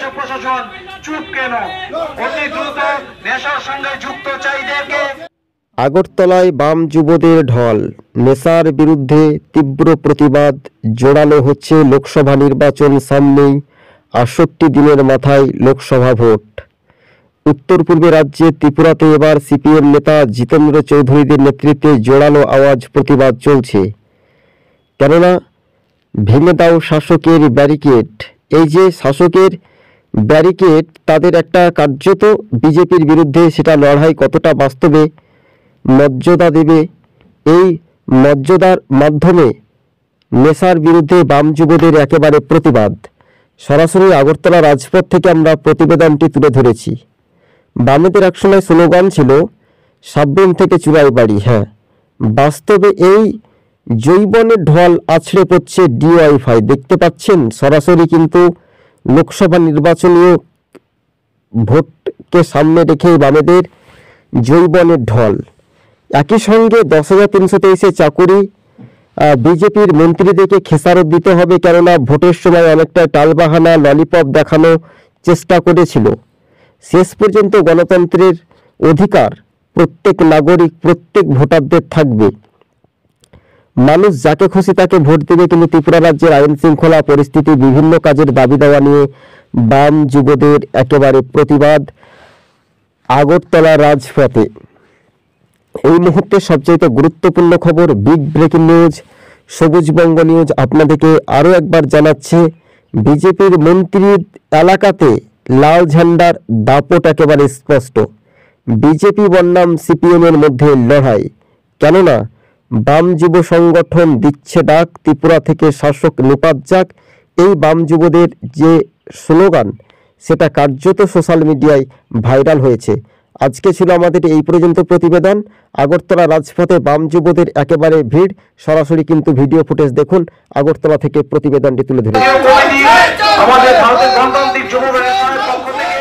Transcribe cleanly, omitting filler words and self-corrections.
রাজ্য প্রশাসন চুপ কেন? অতি দ্রুত নেশার সঙ্গে যুক্ত চাইদেরকে। আগরতলায় বাম যুবদের ঢল, নেশার বিরুদ্ধে তীব্র প্রতিবাদ। জোরালো হচ্ছে লোকসভা নির্বাচন সামনেই, ৬৮ দিনের মাথায় লোকসভা ভোট। উত্তর পূর্বে রাজ্যে ত্রিপুরাতে এবার সিপিএম নেতা জিতেন্দ্র চৌধুরীদের নেতৃত্বে জোরালো আওয়াজ প্রতিবাদ চলছে। কেননা ভেঙে দাও শাসকের ব্যারিকেড। এই যে শাসকের ব্যারিকেড, তাদের একটা কার্যত বিজেপির বিরুদ্ধে সেটা লড়াই কতটা বাস্তবে মর্যাদা দেবে, এই মর্যাদার মাধ্যমে নেশার বিরুদ্ধে বাম যুবদের একেবারে প্রতিবাদ। সরাসরি আগরতলা রাজপথ থেকে আমরা প্রতিবেদনটি তুলে ধরেছি। বামেদের একসময় স্লোগান ছিল সাবরুম থেকে চূড়াই বাড়ি। হ্যাঁ, বাস্তবে এই জৈবনের ঢল আছড়ে পড়ছে ডিওয়াইফাই। দেখতে পাচ্ছেন সরাসরি কিন্তু লোকসভা নির্বাচনীয় ভোটকে সামনে রেখে বামেদের জৈবনের ঢল। একই সঙ্গে 10,323 চাকুরি বিজেপির মন্ত্রীদেরকে খেসারত দিতে হবে, কেননা ভোটের সময় অনেকটা টালবাহানা ললিপপ দেখানো চেষ্টা করেছিল। শেষ পর্যন্ত গণতন্ত্রের অধিকার প্রত্যেক নাগরিক, প্রত্যেক ভোটারদের থাকবে। মানুষ যাকে খুশি তাকে ভোট দেবে, কিন্তু ত্রিপুরা রাজ্যের আইন শৃঙ্খলা পরিস্থিতি, বিভিন্ন কাজের দাবি দেওয়া নিয়ে বাম যুবদের একেবারে প্রতিবাদ আগরতলা রাজপথে। এই মুহূর্তে সবচেয়ে গুরুত্বপূর্ণ খবর, big breaking news, Sabujbanga news আপনাদেরকে আরও একবার জানাচ্ছে বিজেপির মন্ত্রীর এলাকাতে লাল ঝান্ডার দাপট একেবারে স্পষ্ট। বিজেপি বনাম সিপিএমের মধ্যে লড়াই, কেননা বাম যুব সংগঠন দিচ্ছে ডাক ত্রিপুরা থেকে শাসক নিপাত যাক। এই বাম যুবদের যে স্লোগান, সেটা কার্যত সোশ্যাল মিডিয়ায় ভাইরাল হয়েছে। আজকে ছিল আমাদের এই পর্যন্ত প্রতিবেদন। আগরতলা রাজপথে বাম যুবদের একেবারে ভিড়। সরাসরি কিন্তু ভিডিও ফুটেজ দেখুন, আগরতলা থেকে প্রতিবেদনটি তুলে ধরেছে। আমাদের ভারতের গণতান্ত্রিক যুব পক্ষ থেকে